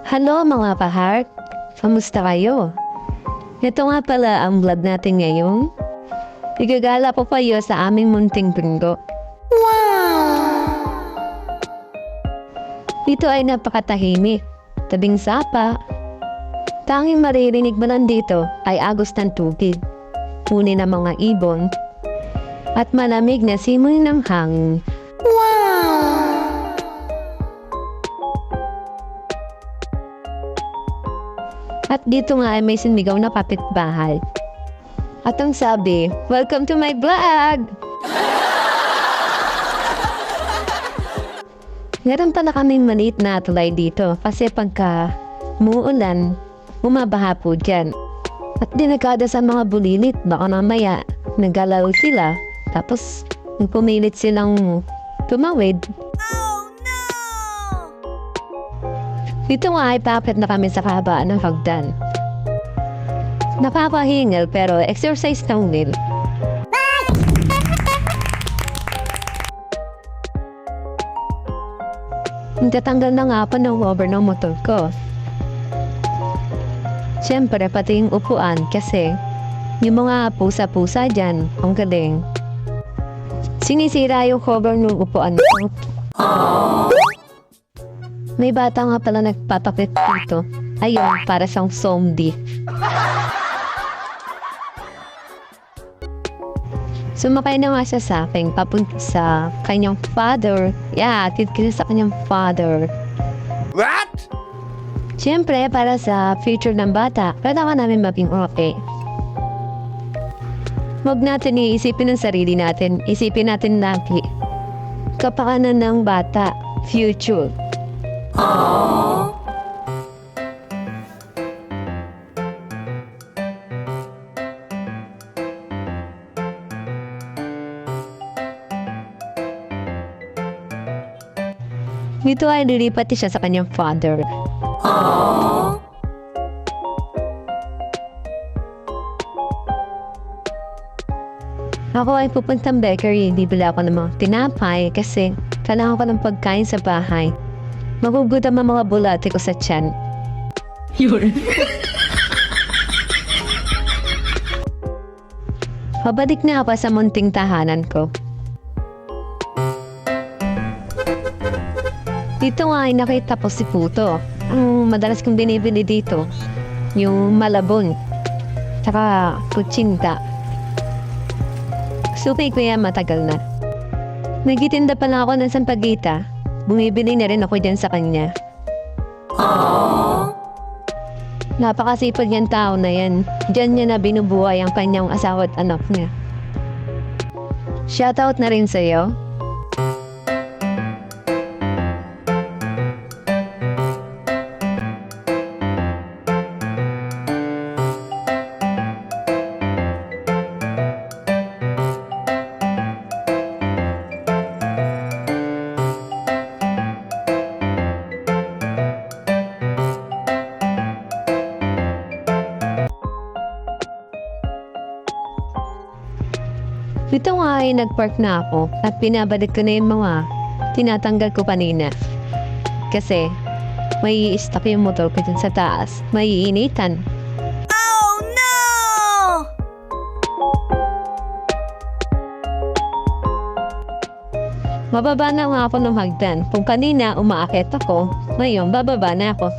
Hello mga ka-heart! Kamusta kayo? Ito nga pala ang vlog natin ngayon. Igagala po kayo sa aming munting bundok. Dito ay napakatahimik, tabing sapa. Tanging maririnig mo lang dito ay agos ng tubig, huni ng mga ibon, at malamig na simoy ng hangin. At dito nga ay may sinigaw na kapitbahay. At ang sabi, "Welcome to my vlog!" Meron pala kaming maliit na tulay dito kasi pagka muulan, bumabaha po dyan. At dinagada sa mga bulilit, baka mamaya nagalaw sila, tapos pumilit silang tumawid. Dito nga ay papit na kami sa kahabaan ng hagdan. Nakakahingal pero exercise lang din. Tatanggal na nga pa ng rubber ng motor ko. Siyempre pati yung upuan kasi yung mga pusa-pusa dyan, ang galing. Sinisira yung cover ng upuan ko. May bata nga pala nagpapakit dito. Ayun, para siyang zombie. Sumakay na nga siya sa akin, papunta sa kanyang father. Yeah, atid ko sa kanyang father. What? Siyempre, para sa future ng bata, kailangan namin maging okay. Huwag natin iisipin ang sarili natin. Isipin natin lagi. Kapakanan ng bata, future. Dito ay lilipat siya sa kanyang father. Ako ay pupuntang bakery, bibili ako ng mga tinapay kasi kailangan ko ng pagkain sa bahay. Magugutom ang mga bulate ko sa tiyan. Yun. Pabalik na ako sa munting tahanan ko. Dito nga ay nakita ko si Puto. Ang madalas kong binibili dito, yung malabon, tsaka kutsinta. Supay ko yan matagal na. Nagitinda pa lang ako ng sampagita. Bumibili na rin ako dyan sa kanya. Napakasipag niyang tao na yan. Diyan niya na binubuhay ang kanyang asawa at anak niya. Shoutout na rin sa'yo. Dito nga ay nagpark na ako at pinabalik ko na yung mga tinatanggal ko kanina. Kasi may i-stop yung motor ko dyan sa taas. May iinitan. Oh no! Mababa na nga ako ng hagdan. Kung kanina umaakit ako, ngayon bababa na ako.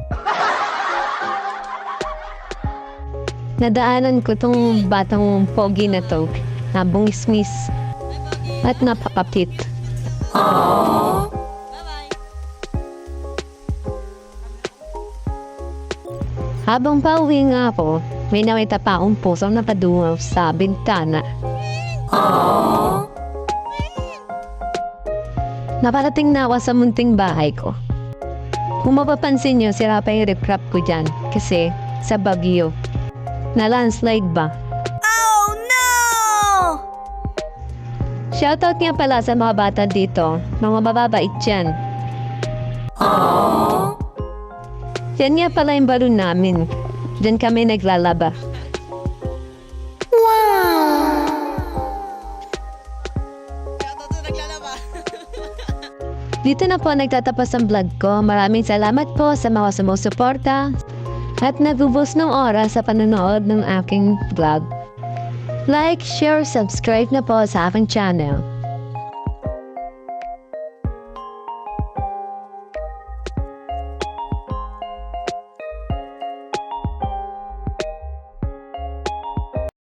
Nadaanan ko tong batang pogi na to. Nabungismis at napakapit. Habang pauwi nga ako, may nakita pa akong pusong napadungaw sa bintana. Naparating na ako sa munting bahay ko. Kung mapapansin nyo, sira pa yung riprap ko dyan kasi sa bagyo. Na landslide ba? Shoutout nga pala sa mga bata dito, mga mababait dyan. Yan nga pala yung balon namin. Diyan kami naglalaba. Dito na po nagtatapos ang vlog ko. Maraming salamat po sa mga sumusuporta at nagubos ng oras sa panonood ng aking vlog. Like, share, subscribe na po sa aking channel.